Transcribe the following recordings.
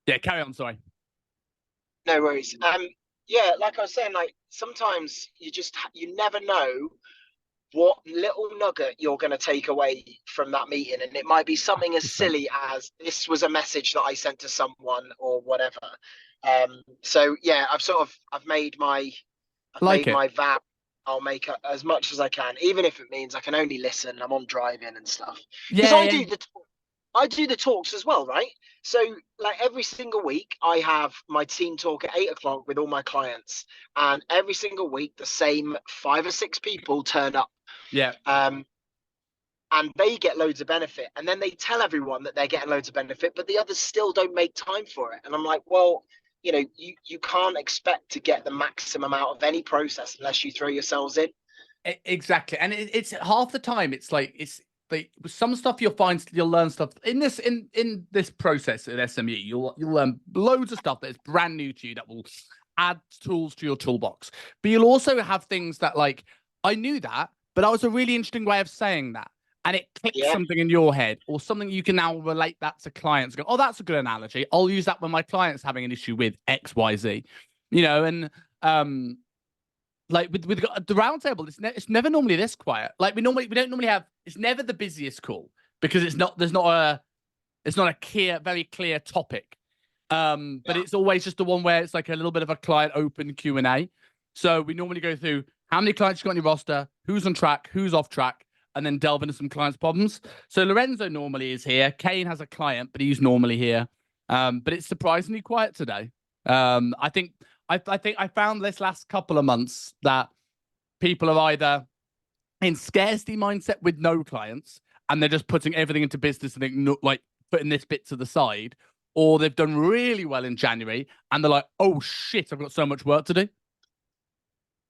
Yeah, carry on. Sorry. No worries. Yeah, like I was saying, like sometimes you never know what little nugget you're going to take away from that meeting, and it might be something as 100%. silly as this was a message that I sent to someone or whatever. So yeah, I've Like made it. my vow. I'll make as much as I can, even if it means I can only listen. I'm on driving and stuff because Yeah, yeah. I do the talks as well, right? So, like every single week, I have my team talk at 8 o'clock with all my clients, and every single week, the same 5 or 6 people turn up, Yeah. um, and they get loads of benefit. And then they tell everyone that they're getting loads of benefit, but the others still don't make time for it. And I'm like, well, you can't expect to get the maximum out of any process unless you throw yourselves in. Exactly. And it's half the time. It's like some stuff you'll learn stuff in this process at SME. You'll learn loads of stuff that is brand new to you that will add tools to your toolbox. But you'll also have things that like I knew that, but that was a really interesting way of saying that. And it clicks Yeah, something in your head, or something you can now relate that to clients. Go, oh, that's a good analogy. I'll use that when my client's having an issue with X, Y, Z. And like with the roundtable, it's never normally this quiet. Like we don't normally have. It's never the busiest call because there's not a very clear topic. But yeah, it's always just the one where it's like a little bit of a client open Q&A. So we normally go through how many clients you got on your roster, who's on track, who's off track, and then delve into some clients' problems. So Lorenzo normally is here. Kane has a client, but he's normally here. But it's surprisingly quiet today. I think I found this last couple of months that people are either in scarcity mindset with no clients and they're just putting everything into business and like putting this bit to the side, or they've done really well in January and they're like, oh shit, I've got so much work to do.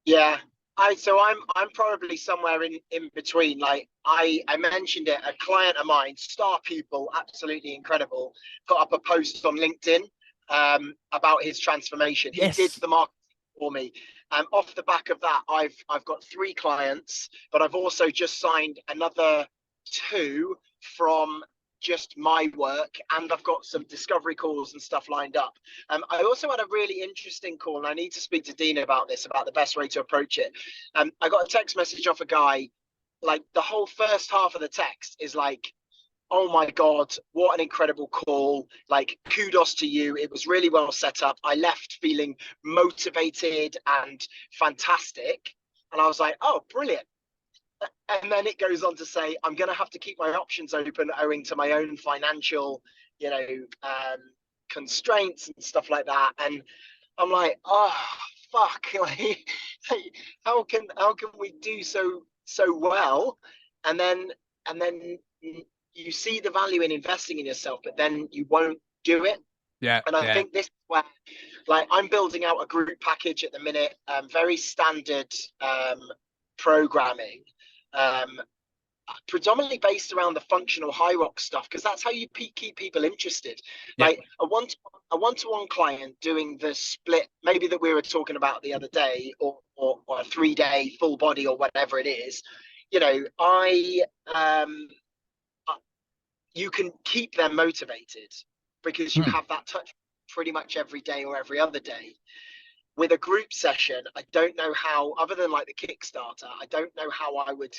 yeah. I'm probably somewhere in between. Like I mentioned it, a client of mine, star pupil, absolutely incredible, put up a post on LinkedIn about his transformation. He did Yes. the marketing for me. Off the back of that, I've got 3 clients, but I've also just signed another 2 from just my work, and I've got some discovery calls and stuff lined up. I also had a really interesting call, and I need to speak to Dean about this, about the best way to approach it. I got a text message off a guy, like the whole first half of the text is like, oh my God, what an incredible call. Like, kudos to you. It was really well set up. I left feeling motivated and fantastic. And I was like, oh, brilliant. And then it goes on to say, I'm going to have to keep my options open owing to my own financial, you know, um, constraints and stuff like that. And I'm like, oh, fuck. Like, how can we do so well? And then and then you see the value in investing in yourself, but then you won't do it. Yeah. And I Yeah. think this is where, like, I'm building out a group package at the minute, very standard programming, um, predominantly based around the functional high rock stuff, because that's how you keep people interested. Yeah. Like a one-to-one client doing the split, maybe that we were talking about the other day, or a 3-day full body or whatever it is. I you can keep them motivated because you Hmm. have that touch pretty much every day or every other day. With a group session, I don't know how, other than like the Kickstarter, I don't know how I would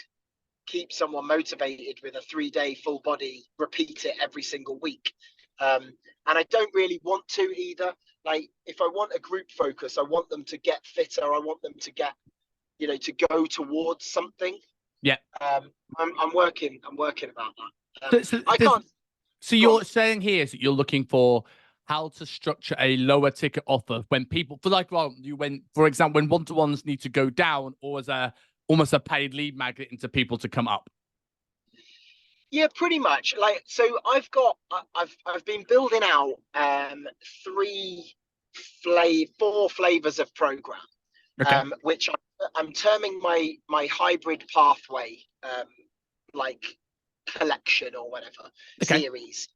keep someone motivated with a 3-day full body, repeat it every single week. And I don't really want to either. Like, if I want a group focus, I want them to get fitter. I want them to get, to go towards something. Yeah. I'm working about that. So, so, I there's, can't so go on. you're saying here is that you're looking for how to structure a lower ticket offer when people for like, well, for example, when one-to-ones need to go down, or as almost a paid lead magnet into people to come up. Yeah, pretty much. Like, so I've been building out three four flavors of program, Okay. which I'm terming my hybrid pathway, like collection or whatever Okay. series.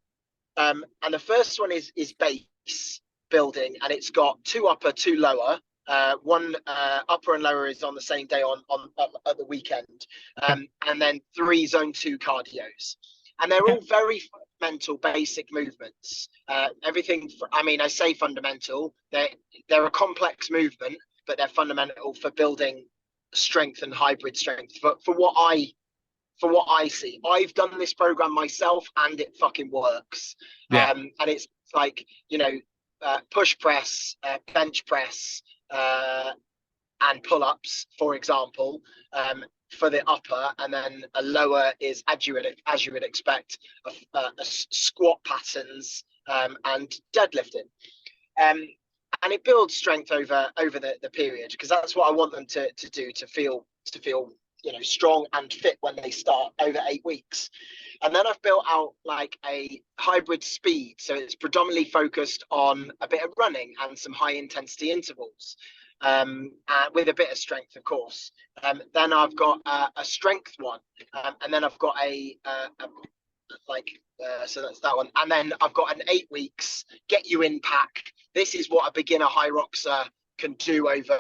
And the first one is base building, and it's got 2 upper, 2 lower. One upper and lower is on the same day on at the weekend, Okay. and then 3 zone 2 cardios, and they're Okay. all very fundamental basic movements. Everything, I mean, I say fundamental, they're a complex movement, but they're fundamental for building strength and hybrid strength. For what I see, I've done this program myself and it fucking works. Yeah. And it's like, you know, push press, bench press, and pull-ups, for example, for the upper, and then a lower is, as you would expect, a squat patterns, and deadlifting. And it builds strength over the period, because that's what I want them to do, to feel you know, strong and fit when they start over 8 weeks. And then I've built out like a hybrid speed, so it's predominantly focused on a bit of running and some high intensity intervals, with a bit of strength, of course. Then I've got a strength one, and then I've got so that's that one. And then I've got an 8 weeks get you in pack. This is what a beginner high roxer can do over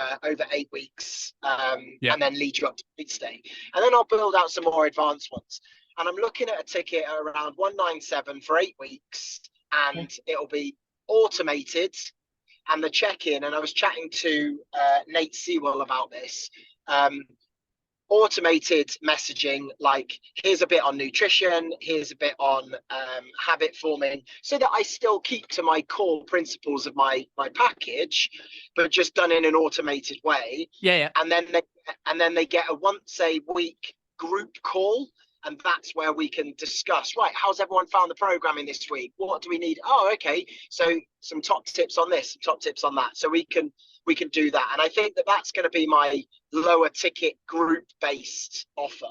8 weeks, and then lead you up to mid stay. And then I'll build out some more advanced ones. And I'm looking at a ticket at around 197 for 8 weeks, and it'll be automated. And the check-in, and I was chatting to Nate Sewell about this. Automated messaging, like, here's a bit on nutrition, here's a bit on habit forming, so that I still keep to my core principles of my package, but just done in an automated way. Yeah. And then they get a once a week group call, and that's where we can discuss, right, how's everyone found the programming this week? What do we need? Oh, okay, so some top tips on this, some top tips on that. So we can do that. And I think that that's going to be my lower ticket group based offer.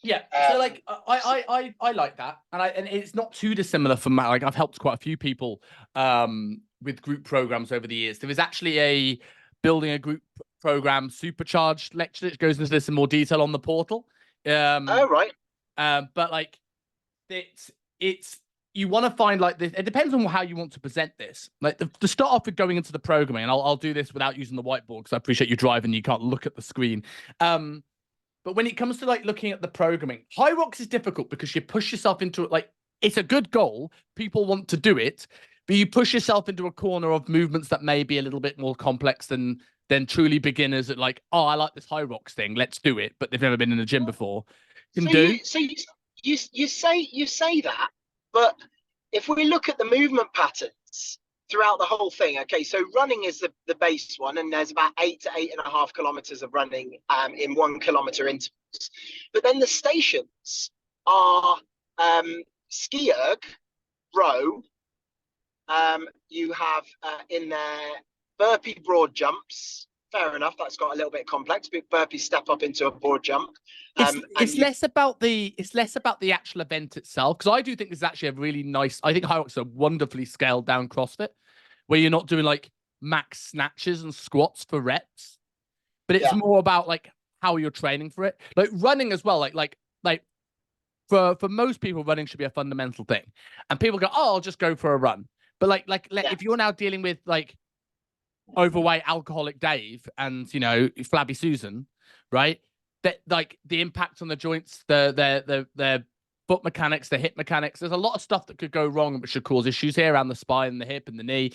Yeah. So like I like that. And it's not too dissimilar from like I've helped quite a few people with group programs over the years. There was actually a building a group program supercharged lecture that goes into this in more detail on the portal. Oh, right. But like it's you want to find like this. It depends on how you want to present this. Like to start off with going into the programming, and I'll do this without using the whiteboard because I appreciate you driving, you can't look at the screen. But when it comes to like looking at the programming, high rocks is difficult because you push yourself into it. Like it's a good goal, people want to do it, but you push yourself into a corner of movements that may be a little bit more complex than truly beginners at like, oh, I like this high rocks thing, let's do it, but they've never been in the gym before. You say that, but if we look at the movement patterns throughout the whole thing, okay, so running is the base one, and there's about 8 to 8.5 kilometers of running in 1 kilometer intervals. But then the stations are ski erg, row. You have in there burpee broad jumps. Fair enough, that's got a little bit complex, but burpee step up into a broad jump. It's less about the actual event itself, because I do think this is actually a really nice. I think high rocks are wonderfully scaled down CrossFit, where you're not doing like max snatches and squats for reps, but it's more about like how you're training for it. Like running as well. Like for most people, running should be a fundamental thing, and people go, "Oh, I'll just go for a run." But if you're now dealing with like overweight alcoholic Dave and, you know, flabby Susan, right? That like the impact on the joints, their foot mechanics, the hip mechanics. There's a lot of stuff that could go wrong, which should cause issues here around the spine, the hip, and the knee.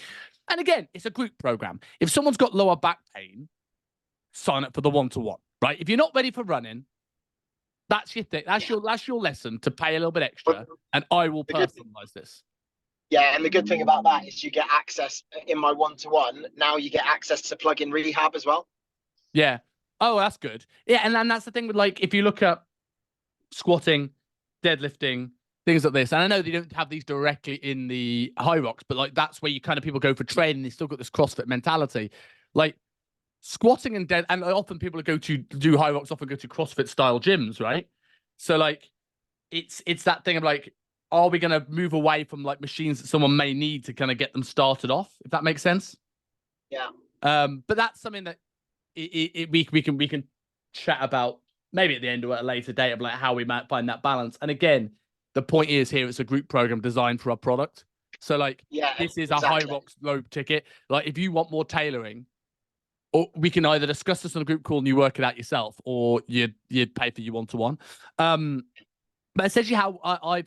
And again, it's a group program. If someone's got lower back pain, sign up for the 1-to-1, right? If you're not ready for running, that's your thing. That's your lesson to pay a little bit extra, and I will personalize this. Yeah, and the good thing about that is you get access in my 1-to-1. Now you get access to plug-in rehab as well. Yeah. Oh, that's good. Yeah, and then that's the thing with like if you look at squatting, deadlifting, things like this, and I know they don't have these directly in the high rocks, but like that's where you kind of people go for training. They still got this CrossFit mentality, like squatting and and often people go to do high rocks often go to CrossFit style gyms, right? So like it's that thing of like, are we going to move away from like machines that someone may need to kind of get them started off, if that makes sense? Yeah. But that's something that we can chat about maybe at the end or at a later date of like how we might find that balance. And again, the point is here, it's a group program designed for our product. So like, this is a high rocks low ticket. Like if you want more tailoring, or we can either discuss this on a group call and you work it out yourself, or you'd pay for your 1-to-1. But essentially, how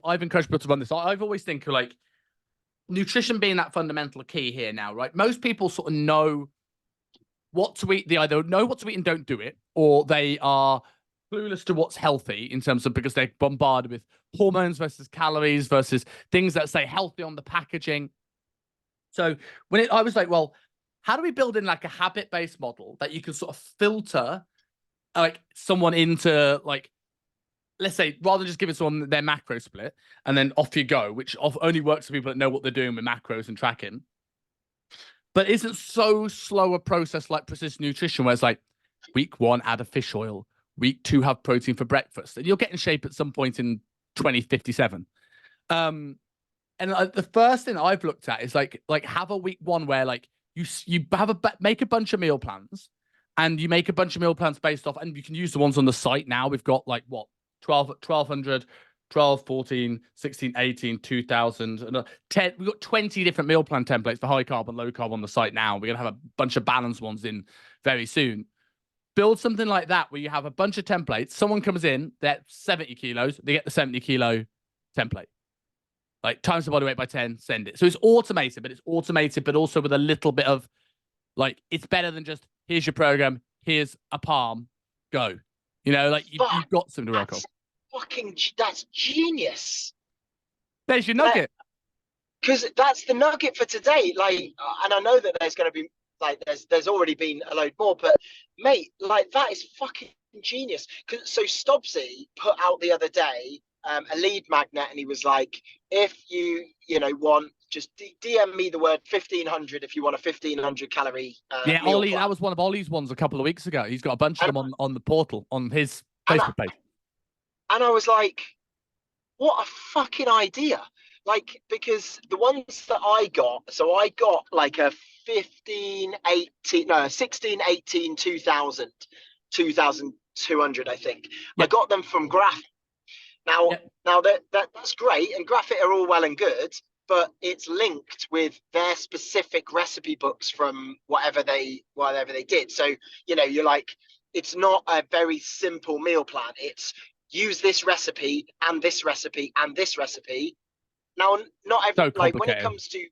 I've encouraged people to run this, I've always think of like nutrition being that fundamental key here now, right? Most people sort of know what to eat. They either know what to eat and don't do it, or they are clueless to what's healthy in terms of because they're bombarded with hormones versus calories versus things that say healthy on the packaging. So I was like, well, how do we build in like a habit-based model that you can sort of filter like someone into like, let's say, rather than just giving someone their macro split and then off you go, which only works for people that know what they're doing with macros and tracking, but isn't so slow a process like precision nutrition, where it's like week 1, add a fish oil, week 2, have protein for breakfast, and you'll get in shape at some point in 2057. And the first thing I've looked at is like have a week 1 where like you have make a bunch of meal plans, and you make a bunch of meal plans based off, and you can use the ones on the site now. We've got like what 1200, 12, 14, 16, 18, 2000, and 10. We've got 20 different meal plan templates for high carb and low carb on the site now. We're going to have a bunch of balanced ones in very soon. Build something like that where you have a bunch of templates. Someone comes in, they're 70 kilos, they get the 70 kilo template. Like times the body weight by 10, send it. So it's automated, but also with a little bit of like, it's better than just here's your program, here's a palm, go. You know, like you've got something to work on. That's genius. There's your nugget. Because that's the nugget for today. Like, and I know that there's going to be like there's already been a load more, but mate, like that is fucking genius. So Stobbsy put out the other day a lead magnet, and he was like, if you want, just DM me the word 1500 if you want a 1500 calorie. Yeah, Ollie, that was one of Ollie's ones a couple of weeks ago. He's got a bunch of them on the portal on his Facebook page. And I was like, what a fucking idea. Like, because the ones that I got, so I got like a 16, 18, 2000, 2200, I think. Yep. I got them from Graph. Now that's great, and Graphit are all well and good, but it's linked with their specific recipe books from whatever they did. So, you're like, it's not a very simple meal plan. It's use this recipe and this recipe and this recipe. Now, not every, like when it comes to,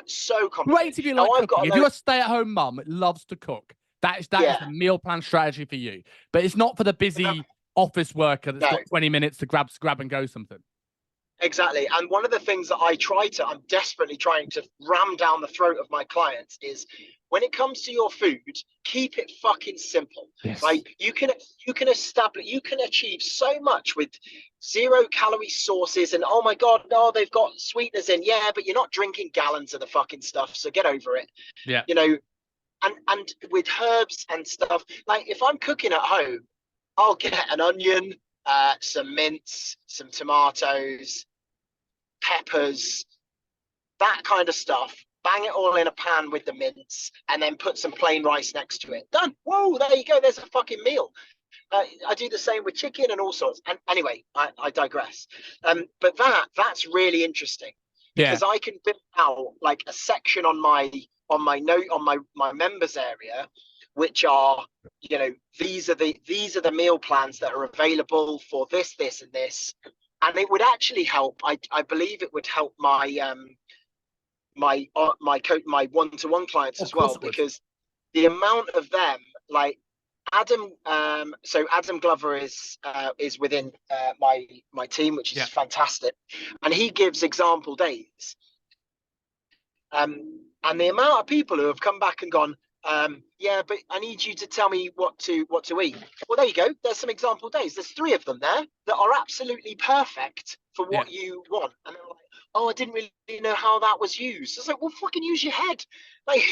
so complicated. Great if you like cooking. If you're a stay-at-home mum that loves to cook, that is a meal plan strategy for you. But it's not for the busy office worker that's got 20 minutes to grab and go something. Exactly. And one of the things that I'm desperately trying to ram down the throat of my clients is, when it comes to your food, keep it fucking simple. Yes. Like you can achieve so much with 0-calorie sauces, and oh my God, no, they've got sweeteners in. Yeah, but you're not drinking gallons of the fucking stuff, so get over it. Yeah. And with herbs and stuff, like if I'm cooking at home, I'll get an onion, some mince, some tomatoes, peppers, that kind of stuff. Bang it all in a pan with the mince, and then put some plain rice next to it. Done. Whoa, there you go. There's a fucking meal. I do the same with chicken and all sorts. And anyway, I digress. But that's really interesting, because I can build out like a section on my members area, which are, these are the meal plans that are available for this, and this. And it would actually help. I believe it would help my my one-to-one clients as well, because the amount of them, like Adam, so Adam Glover is within my team, which is fantastic, and he gives example days, and the amount of people who have come back and gone, but I need you to tell me what to eat. Well, there you go. There's some example days. There's 3 of them there that are absolutely perfect for what you want. And they're like, oh, I didn't really know how that was used. I was like, well, fucking use your head. Like,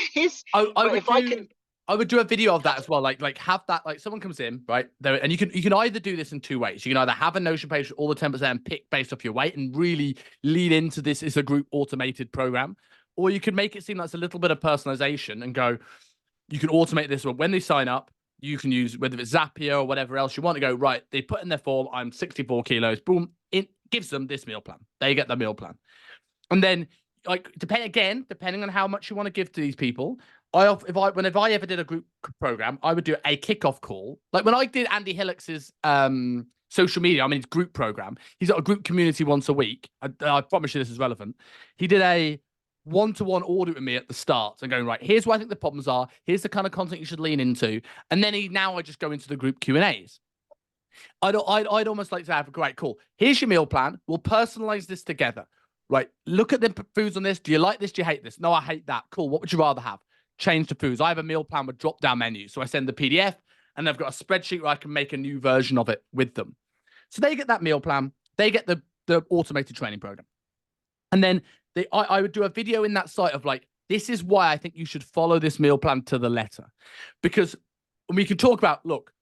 I would do a video of that as well. Like have that, like someone comes in, right? There, and you can either do this in 2 ways. You can either have a Notion page with all the templates there and pick based off your weight and really lean into this as a group automated program. Or you can make it seem like it's a little bit of personalization and go, you can automate this. When they sign up, you can use, whether it's Zapier or whatever else you want, to go, right, they put in their form, I'm 64 kilos, boom, it gives them this meal plan. They get the meal plan. And then, like, depending on how much you want to give to these people, whenever I ever did a group program, I would do a kickoff call. Like when I did Andy Hillox's social media. I mean, it's group program. He's got a group community once a week. I promise you this is relevant. He did a one-to-one audit with me at the start and going, right, here's what I think the problems are. Here's the kind of content you should lean into. And then I just go into the group Q&As. I'd almost like to have a great call. Here's your meal plan. We'll personalize this together. Right. Look at the foods on this. Do you like this? Do you hate this? No, I hate that. Cool. What would you rather have? Change the foods. I have a meal plan with drop-down menus. So I send the PDF and I've got a spreadsheet where I can make a new version of it with them. So they get that meal plan. They get the automated training program. And then I would do a video in that site of like, this is why I think you should follow this meal plan to the letter. Because we can talk about, look,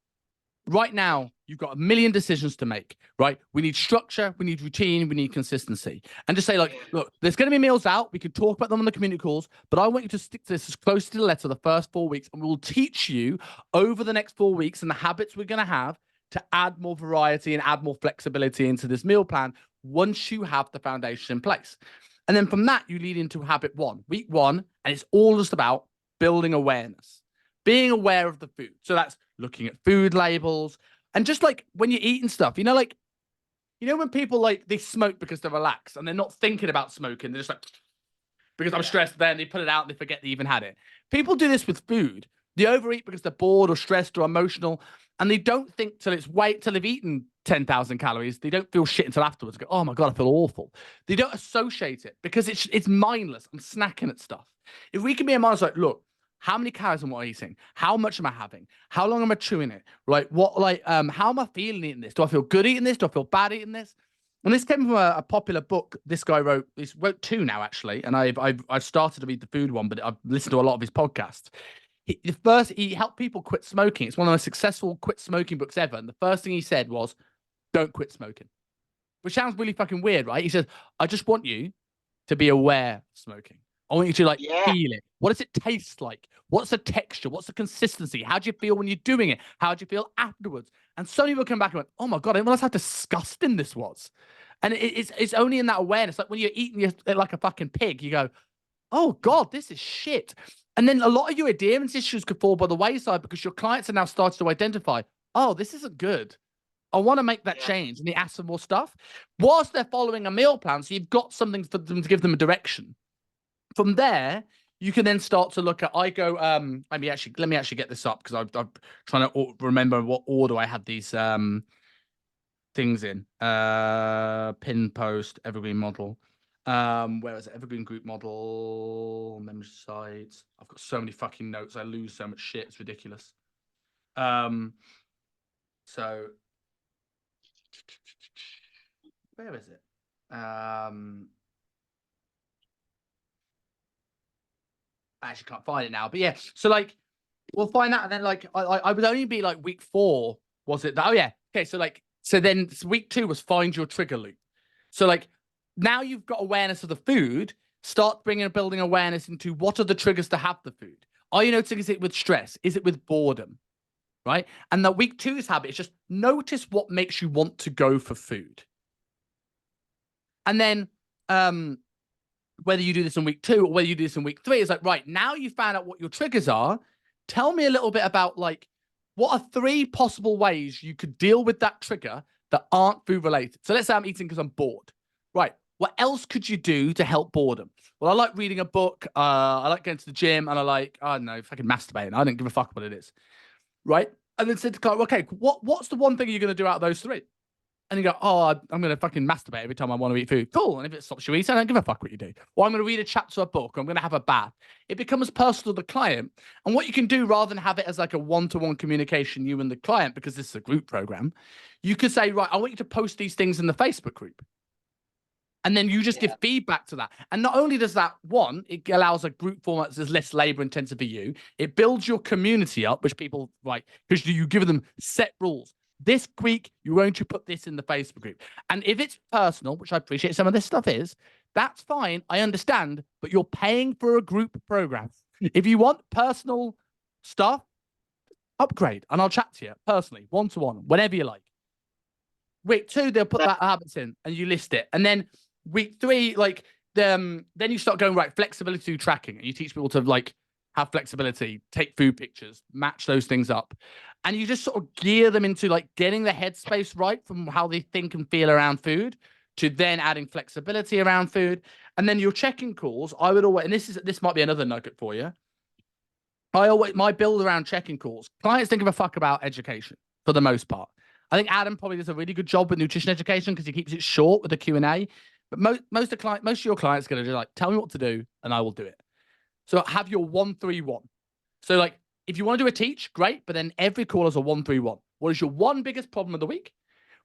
right now, you've got a million decisions to make, right? We need structure, we need routine, we need consistency. And just say like, look, there's going to be meals out. We can talk about them on the community calls, but I want you to stick to this as close to the letter the first 4 weeks. And we'll teach you over the next 4 weeks and the habits we're going to have to add more variety and add more flexibility into this meal plan once you have the foundation in place. And then from that, you lead into habit 1, week 1, and it's all just about building awareness, being aware of the food. So that's looking at food labels and just like when you're eating stuff, like, when people like they smoke because they're relaxed and they're not thinking about smoking, they're just like, because I'm stressed, then they put it out and they forget they even had it. People do this with food. They overeat because they're bored or stressed or emotional, and they don't think till they've eaten 10,000 calories. They don't feel shit until afterwards. Go, oh my God, I feel awful. They don't associate it because it's mindless. I'm snacking at stuff. If we can be a mindless, like, look, how many calories am I eating? How much am I having? How long am I chewing it? Right? How am I feeling eating this? Do I feel good eating this? Do I feel bad eating this? And this came from a popular book this guy wrote. He's wrote 2 now, actually. And I've started to read the food one, but I've listened to a lot of his podcasts. He helped people quit smoking. It's one of the most successful quit smoking books ever. And the first thing he said was, don't quit smoking. Which sounds really fucking weird, right? He says, I just want you to be aware of smoking. I want you to feel it. What does it taste like? What's the texture? What's the consistency? How do you feel when you're doing it? How do you feel afterwards? And some people come back and went, oh my God, I didn't realize how disgusting this was. And it's only in that awareness. Like when you're eating like a fucking pig, you go, oh God, this is shit. And then a lot of your adherence issues could fall by the wayside because your clients are now starting to identify, oh, this isn't good. I want to make that change. And they ask for more stuff whilst they're following a meal plan. So you've got something for them to give them a direction. From there, you can then start to look at, let me actually get this up because I'm trying to remember what order I had these things in. Pin post, evergreen model. Where is it? Evergreen group model, member sites. I've got so many fucking notes. I lose so much shit. It's ridiculous. So where is it? I actually can't find it now, but yeah. So like, we'll find that, and then like, I would only be like week 4. Was it? Oh yeah. Okay. So then week 2 was find your trigger loop. So like, now you've got awareness of the food. Start building awareness into what are the triggers to have the food. Are you noticing? Is it with stress? Is it with boredom? Right. And the week 2's habit is just notice what makes you want to go for food. And then, whether you do this in week 2 or whether you do this in week 3, it's like, right, now you found out what your triggers are. Tell me a little bit about like, what are 3 possible ways you could deal with that trigger that aren't food related? So let's say I'm eating because I'm bored. Right. What else could you do to help boredom? Well, I like reading a book. I like going to the gym, and I like, I don't know, fucking masturbating. I don't give a fuck what it is. Right. And then said to Clark, okay, what's the one thing you're going to do out of those 3? And you go, oh, I'm going to fucking masturbate every time I want to eat food. Cool. And if it stops you eating, I don't give a fuck what you do. Or I'm going to read a chapter of a book. Or I'm going to have a bath. It becomes personal to the client. And what you can do, rather than have it as like a one-to-one communication, you and the client, because this is a group program, you could say, right, I want you to post these things in the Facebook group. And then you just give feedback to that. And not only does that, it allows a group format that's less labor intensive for you. It builds your community up, which people like, because you give them set rules. This week, you're going to put this in the Facebook group. And if it's personal, which I appreciate some of this stuff is, that's fine. I understand, but you're paying for a group program. If you want personal stuff, upgrade and I'll chat to you personally, one-to-one, whenever you like. Week 2, they'll put that habits in and you list it. And then week 3, like, then you start going, right, flexibility through tracking. And you teach people to like have flexibility, take food pictures, match those things up. And you just sort of gear them into like getting the headspace right from how they think and feel around food to then adding flexibility around food. And then your check-in calls, I would always, and this might be another nugget for you. My build around check-in calls, clients don't give a fuck about education for the most part. I think Adam probably does a really good job with nutrition education because he keeps it short with the Q&A. But most of your clients are going to do like, tell me what to do and I will do it. So have your 1-3-1. So like, if you want to do a teach, great. But then every call is a 1-3-1. What is your one biggest problem of the week?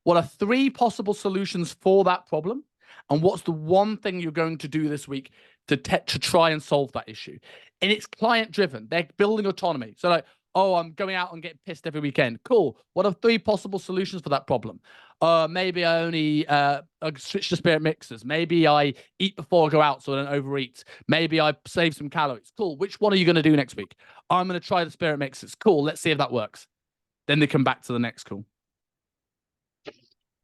What are 3 possible solutions for that problem? And what's the one thing you're going to do this week to try and solve that issue? And it's client driven. They're building autonomy. So like, oh, I'm going out and getting pissed every weekend. Cool. What are 3 possible solutions for that problem? Maybe I only switch to spirit mixers. Maybe I eat before I go out so I don't overeat. Maybe I save some calories. Cool. Which one are you going to do next week? I'm going to try the spirit mixers. Cool. Let's see if that works. Then they come back to the next call.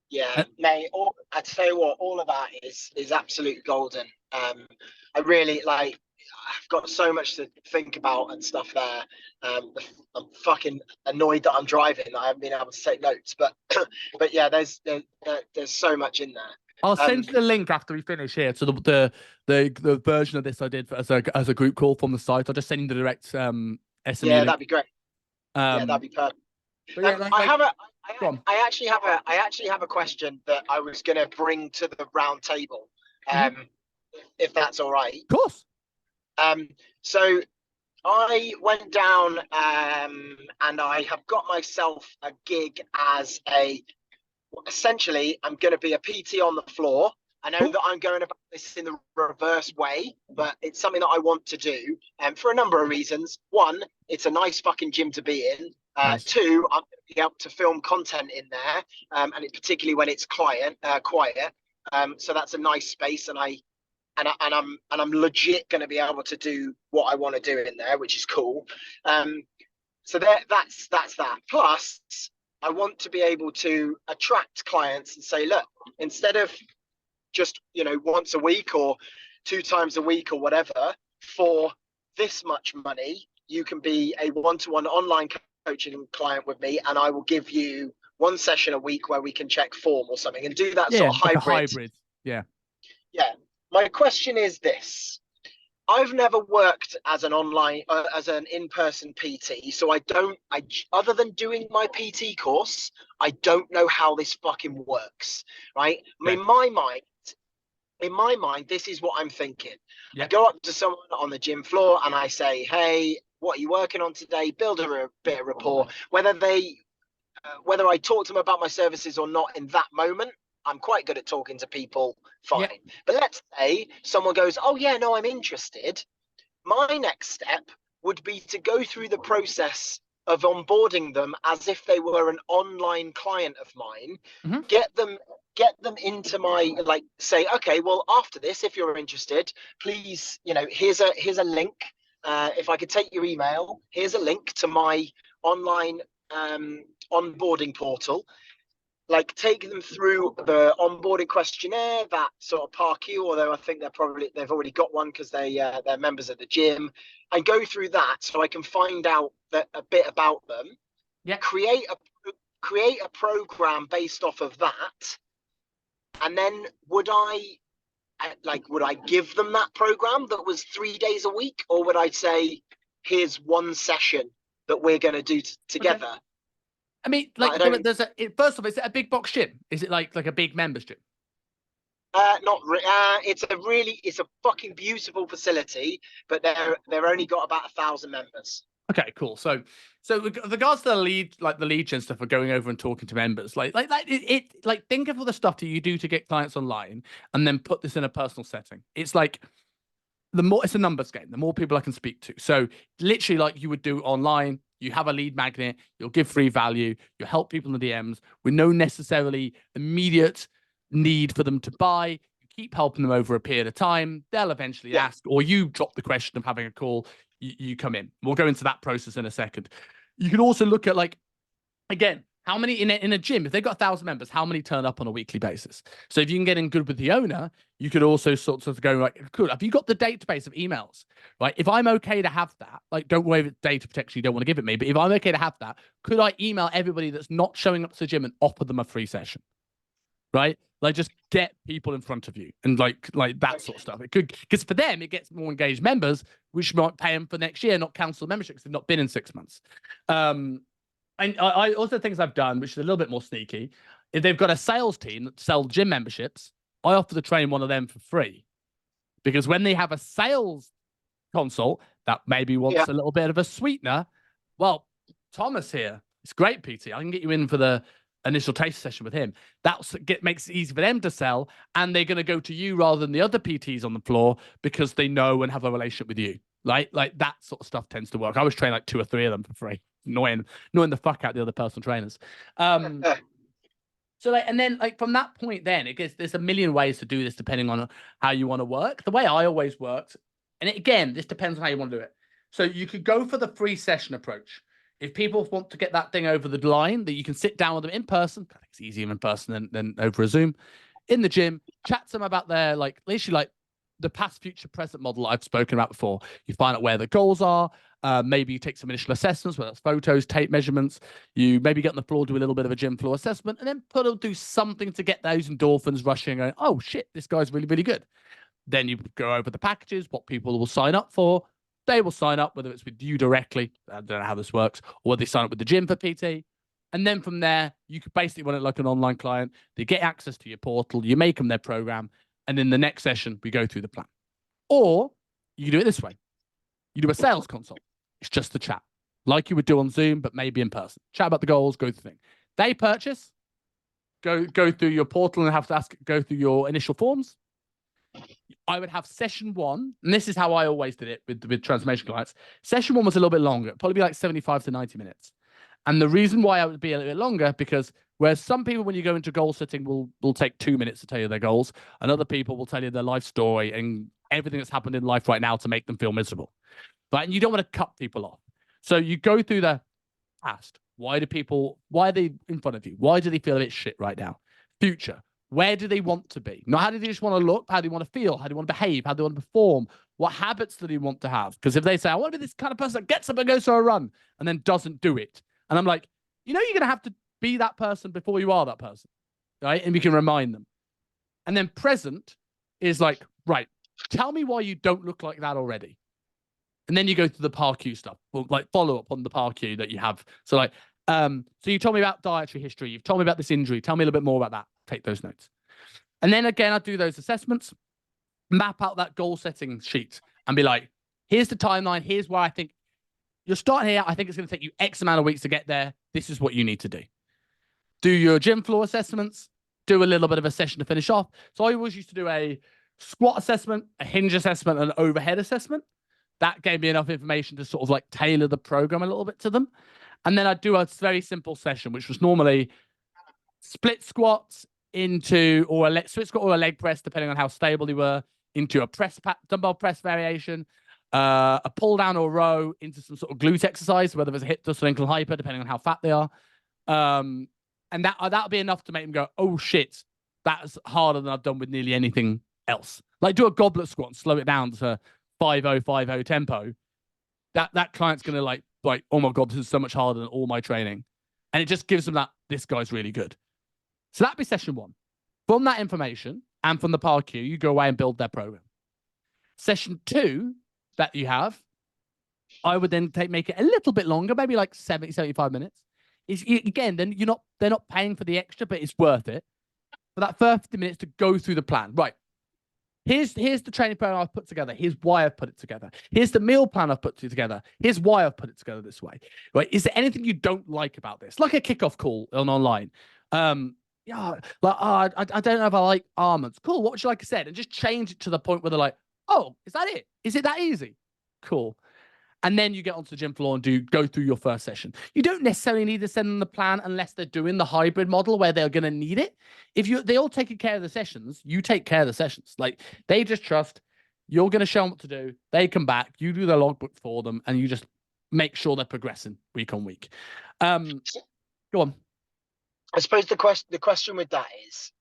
Yeah, mate. I tell you what, all of that is absolute golden. I really like. I've got so much to think about and stuff there. I'm fucking annoyed that I'm driving. I haven't been able to take notes, but but yeah, there's so much in there. I'll send you the link after we finish here to the version of this I did as a group call from the site. I'll just send you the direct SME Yeah, link. that'd be great. Yeah, that'd be perfect. Yeah, I actually have a question that I was going to bring to the round table, if that's all right. Of course. So I went down and I have got myself a gig as essentially I'm going to be a PT on the floor. I know that I'm going about this in the reverse way, but it's something that I want to do for a number of reasons. One, it's a nice fucking gym to be in. Nice. 2, I'm going to be able to film content in there, and particularly when it's quiet. So that's a nice space, and I'm legit going to be able to do what I want to do in there, which is cool. So that's that. Plus, I want to be able to attract clients and say, look, instead of just once a week or 2 times a week or whatever, for this much money, you can be a one-to-one online coaching client with me, and I will give you 1 session a week where we can check form or something and do that sort of like hybrid. Yeah. My question is this: I've never worked as an in-person PT, so other than doing my PT course, I don't know how this fucking works, right? Okay. In my mind, this is what I'm thinking. Yep. I go up to someone on the gym floor and I say, hey, what are you working on today? Build a bit of rapport. Whether I talk to them about my services or not in that moment, I'm quite good at talking to people, fine. Yep. But let's say someone goes, oh yeah, no, I'm interested. My next step would be to go through the process of onboarding them as if they were an online client of mine, get them into my, say, okay, well, after this, if you're interested, please, here's a link. If I could take your email, here's a link to my online onboarding portal. Take them through the onboarding questionnaire, that sort of PARQ, although I think they've already got one because they're members of the gym, and go through that so I can find out a bit about them. Yeah. Create a program based off of that, and then would I give them that program that was 3 days a week, or would I say, here's 1 session that we're going to do together? Okay. I mean, first of all, is it a big box gym? Is it like a big members gym? Not really. It's a fucking beautiful facility, but they're only got about 1,000 members. Okay, cool. So with regards to the lead gen stuff for going over and talking to members, think of all the stuff that you do to get clients online, and then put this in a personal setting. It's it's a numbers game. The more people I can speak to. So literally, like you would do online. You have a lead magnet, you'll give free value, you'll help people in the DMs with no necessarily immediate need for them to buy. You keep helping them over a period of time. They'll eventually ask, or you drop the question of having a call, you come in. We'll go into that process in a second. You can also look at again, how many in a gym, if they've got 1,000 members, how many turn up on a weekly basis? So if you can get in good with the owner, you could also sort of go like, cool, have you got the database of emails, right? If I'm okay to have that, like, don't worry with data protection, you don't want to give it me, but if I'm okay to have that, could I email everybody that's not showing up to the gym and offer them a free session, right? Like, just get people in front of you and like that sort of stuff. It could, because for them, it gets more engaged members, which might pay them for next year, not cancel membership because they've not been in 6 months. And I also, things I've done, which is a little bit more sneaky, if they've got a sales team that sell gym memberships, I offer to train one of them for free. Because when they have a sales consult that maybe wants a little bit of a sweetener, well, Thomas here, it's great, PT. I can get you in for the initial taste session with him. Makes it easy for them to sell, and they're going to go to you rather than the other PTs on the floor because they know and have a relationship with you. Like that sort of stuff tends to work. I always train like 2 or 3 of them for free. Annoying the fuck out the other personal trainers. So like, and then like from that point, then it gets, there's a million ways to do this depending on how you want to work. The way I always worked, and again, this depends on how you want to do it. So you could go for the free session approach. If people want to get that thing over the line, that you can sit down with them in person. I think it's easier in person than over a Zoom, in the gym, chat to them about their like literally like the past, future, present model I've spoken about before. You find out where the goals are. Maybe you take some initial assessments, whether it's photos, tape measurements. You maybe get on the floor, do a little bit of a gym floor assessment, and then do something to get those endorphins rushing, going, oh shit, this guy's really, really good. Then you go over the packages, what people will sign up for. They will sign up, whether it's with you directly, I don't know how this works, or they sign up with the gym for PT. And then from there, you could basically run it like an online client. They get access to your portal, you make them their program, and in the next session, we go through the plan. Or you can do it this way. You do a sales consult. It's just the chat, like you would do on Zoom, but maybe in person. Chat about the goals, go through the thing. They purchase, go through your portal and have to go through your initial forms. I would have session 1, and this is how I always did it with transformation clients. Session 1 was a little bit longer, probably be like 75 to 90 minutes. And the reason why I would be a little bit longer, because whereas some people, when you go into goal setting, will take 2 minutes to tell you their goals, and other people will tell you their life story and everything that's happened in life right now to make them feel miserable. Right? And you don't want to cut people off. So you go through the past. Why are they in front of you? Why do they feel a bit shit right now? Future. Where do they want to be? Not how do they just want to look, how do they want to feel, how do they want to behave, how do they want to perform, what habits do they want to have? Because if they say, I want to be this kind of person that gets up and goes for a run and then doesn't do it. And I'm like, you're going to have to be that person before you are that person. Right? And we can remind them. And then present is like, right, tell me why you don't look like that already. And then you go through the PAR-Q stuff, like follow up on the PAR-Q that you have. So like, so you told me about dietary history. You've told me about this injury. Tell me a little bit more about that. Take those notes. And then again, I do those assessments, map out that goal setting sheet and be like, here's the timeline. Here's where I think you're starting here. I think it's going to take you X amount of weeks to get there. This is what you need to do. Do your gym floor assessments, do a little bit of a session to finish off. So I always used to do a squat assessment, a hinge assessment, and an overhead assessment. That gave me enough information to sort of like tailor the program a little bit to them. And then I'd do a very simple session, which was normally split squats into, or a split squat or a leg press, depending on how stable they were, into a dumbbell press variation, a pull down or row into some sort of glute exercise, whether it's a hip thrust or ankle hyper, depending on how fat they are. And that'll be enough to make them go, oh shit, that's harder than I've done with nearly anything else. Like do a goblet squat and slow it down to 5-0-5-0 tempo. That client's gonna like, oh my god, this is so much harder than all my training. And it just gives them that, this guy's really good. So that'd be session 1. From that information and from the PAR-Q, you go away and build their program. Session 2 that you have, I would then make it a little bit longer, maybe like 70-75 minutes. Again, then they're not paying for the extra, but it's worth it. For that 30 minutes to go through the plan. Right. Here's the training plan I've put together. Here's why I've put it together. Here's the meal plan I've put together. Here's why I've put it together this way. Right? Is there anything you don't like about this? Like a kickoff call online. Yeah, like I don't know if I like almonds. Cool. What would you like I said? And just change it to the point where they're like, oh, is that it? Is it that easy? Cool. And then you get onto the gym floor and go through your first session. You don't necessarily need to send them the plan unless they're doing the hybrid model where they're going to need it. If they all taking care of the sessions, you take care of the sessions. Like they just trust you're going to show them what to do. They come back, you do the logbook for them, and you just make sure they're progressing week on week. Go on. I suppose the question with that is,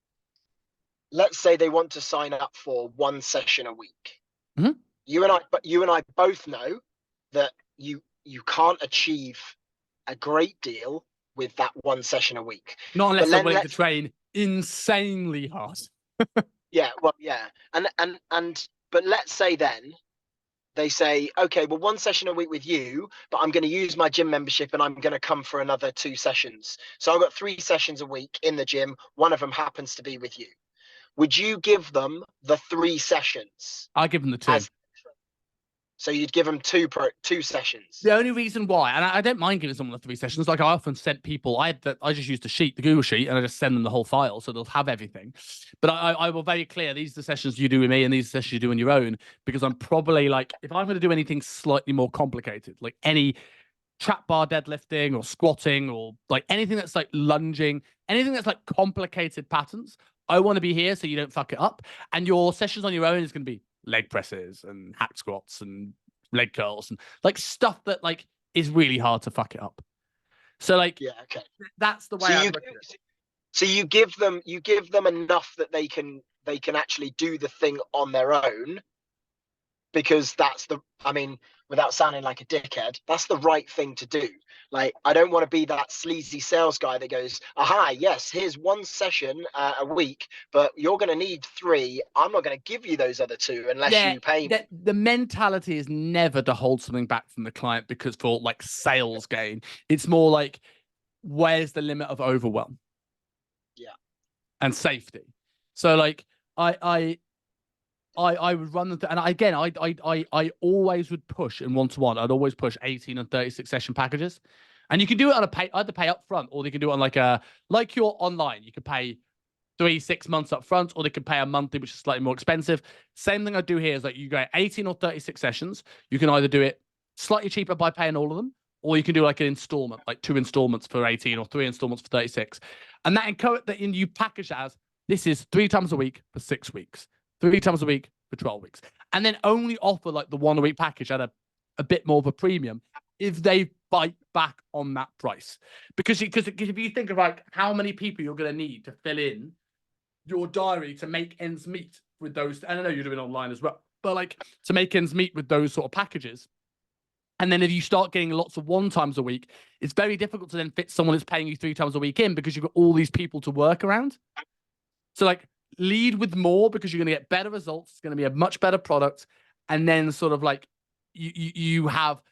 let's say they want to sign up for one session a week. Mhm. You and I both know that you can't achieve a great deal with that one session a week. Not But unless they're then willing to train insanely hard. yeah, well, yeah, and but let's say then they say, okay, well, one session a week with you, but I'm going to use my gym membership and I'm going to come for another 2 sessions. So I've got 3 sessions a week in the gym. One of them happens to be with you. Would you give them the 3 sessions I give them the 2. as so you'd give them 2 sessions? The only reason why, and I don't mind giving someone the 3 sessions, like I often sent people, I just use the sheet, the Google sheet, and I just send them the whole file, so they'll have everything. But I will very clear, these are the sessions you do with me, and these are the sessions you do on your own, because I'm probably like, if I'm going to do anything slightly more complicated, like any trap bar deadlifting or squatting or like anything that's like lunging, anything that's like complicated patterns, I want to be here so you don't fuck it up. And your sessions on your own is going to be leg presses and hack squats and leg curls and like stuff that like is really hard to fuck it up. So like, Yeah, okay. that's the way So I you look at it. so you give them enough that they can actually do the thing on their own, because that's I mean, without sounding like a dickhead, that's the right thing to do. Like, I don't want to be that sleazy sales guy that goes, aha, yes, here's one session a week, but you're going to need 3. I'm not going to give you those other 2 unless Yeah, you pay me. the mentality is never to hold something back from the client because for like sales gain. It's more like, where's the limit of overwhelm? Yeah. And safety. So like I would run and again I always would push in one-to-one. I'd always push 18 and 36 session packages. And you can do it on either pay up front, or they can do it on like you're online. You could pay 3-6 months up front, or they can pay a monthly, which is slightly more expensive. Same thing I do here is like you go 18 or 36 sessions. You can either do it slightly cheaper by paying all of them, or you can do like an installment, like 2 installments for 18 or 3 installments for 36. And you package as, this is 3 times a week for 6 weeks, 3 times a week for 12 weeks. And then only offer like the 1 a week package at a bit more of a premium if they bite back on that price. Because if you think of like how many people you're going to need to fill in your diary to make ends meet with those, and I know you're doing online as well, but like to make ends meet with those sort of packages. And then if you start getting lots of 1 times a week, it's very difficult to then fit someone that's paying you 3 times a week in, because you've got all these people to work around. So like, lead with more, because you're going to get better results. It's going to be a much better product. And then sort of like you have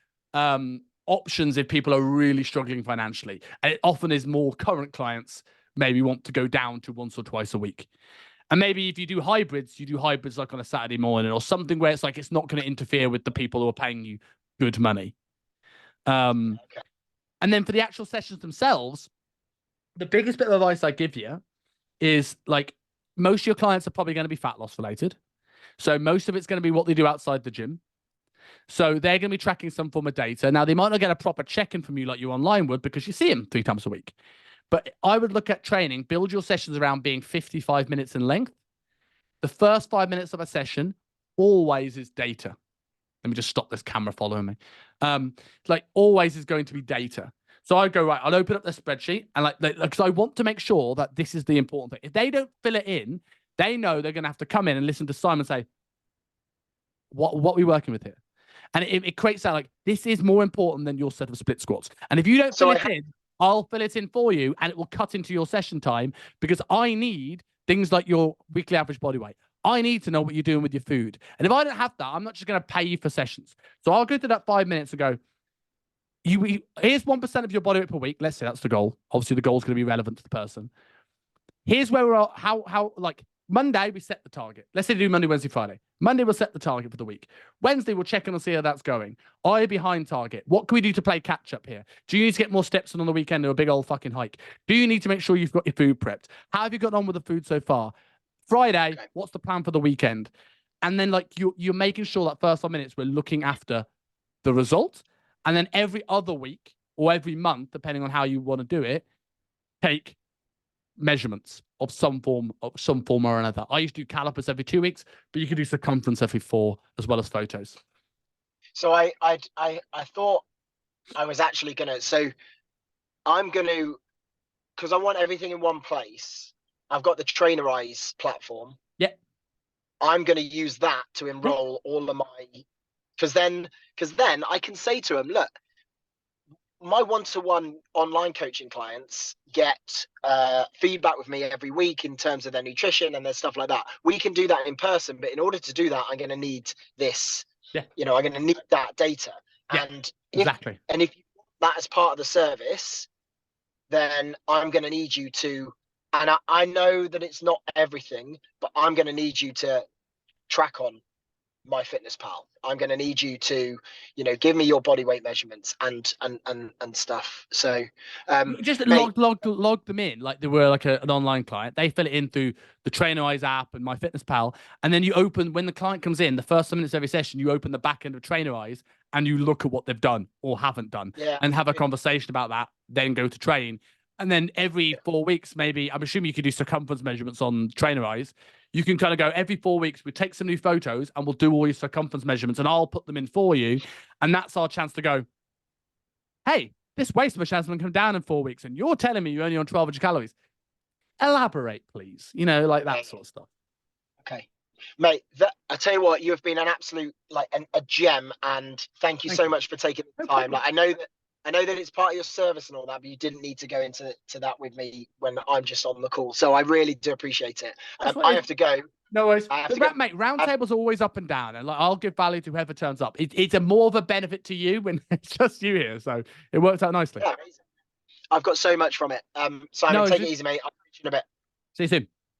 options if people are really struggling financially. And it often is more current clients maybe want to go down to 1 or 2 a week. And maybe if you do hybrids like on a Saturday morning or something where it's like it's not going to interfere with the people who are paying you good money. And then for the actual sessions themselves, the biggest bit of advice I give you is like, most of your clients are probably going to be fat loss related. So most of it's going to be what they do outside the gym. So they're going to be tracking some form of data. Now, they might not get a proper check-in from you like you online would, because you see them 3 times a week. But I would look at training, build your sessions around being 55 minutes in length. The first 5 minutes of a session always is data. Let me just stop this camera following me. Like, always is going to be data. So I go, right, I'll open up the spreadsheet, and because I want to make sure that this is the important thing. If they don't fill it in, they know they're going to have to come in and listen to Simon say, what are we working with here? And it creates that, like, this is more important than your set of split squats. And if you don't fill it in, I'll fill it in for you, and it will cut into your session time, because I need things like your weekly average body weight. I need to know what you're doing with your food. And if I don't have that, I'm not just going to pay you for sessions. So I'll go through that 5 minutes and go, here's 1% of your body weight per week. Let's say that's the goal. Obviously, the goal is going to be relevant to the person. Here's where we're at. How like Monday, we set the target. Let's say do Monday, Wednesday, Friday. Monday, we'll set the target for the week. Wednesday, we'll check in and see how that's going. Are you behind target? What can we do to play catch up here? Do you need to get more steps in on the weekend or a big old fucking hike? Do you need to make sure you've got your food prepped? How have you got on with the food so far? Friday, what's the plan for the weekend? And then like you're making sure that first 5 minutes we're looking after the result. And then every other week or every month, depending on how you want to do it, take measurements of some form or another. I used to do calipers every 2 weeks, but you could do circumference every 4, as well as photos. So I thought I was actually gonna. So I'm gonna because I want everything in one place, I've got the Trainerize platform. Yeah. I'm going to use that to enroll all of my, because then I can say to them, look, my one-to-one online coaching clients get feedback with me every week in terms of their nutrition and their stuff like that. We can do that in person, but in order to do that, I'm going to need this. Yeah. I'm going to need that data. Yeah, And exactly. If you want that as part of the service, then I'm going to need you to, and I know that it's not everything, but I'm going to need you to track on MyFitnessPal. I'm going to need you to, give me your body weight measurements and stuff. So, Just mate, log them in like they were like an online client. They fill it in through the Trainerize app and MyFitnessPal, and then you open when the client comes in. The first 7 minutes of every session, you open the back end of Trainerize and you look at what they've done or haven't done, and have a conversation about that. Then go to train, and then every 4 weeks, maybe I'm assuming you can do circumference measurements on Trainerize. You can kind of go every 4 weeks. We take some new photos and we'll do all your circumference measurements, and I'll put them in for you, and that's our chance to go, hey, this waist measurement has come down in 4 weeks, and you're telling me you're only on 1,200 calories. Elaborate, please. Like that sort of stuff. Okay, mate. I tell you what, you have been an absolute a gem, and thank you so much for taking the time. I know that it's part of your service and all that, but you didn't need to go into that with me when I'm just on the call. So I really do appreciate it. I have to go. No worries. Mate, Roundtable's always up and down, and I'll give value to whoever turns up. It's a more of a benefit to you when it's just you here, so it works out nicely. Yeah, I've got so much from it. Simon, take it easy, mate. I'll see you in a bit. See you soon.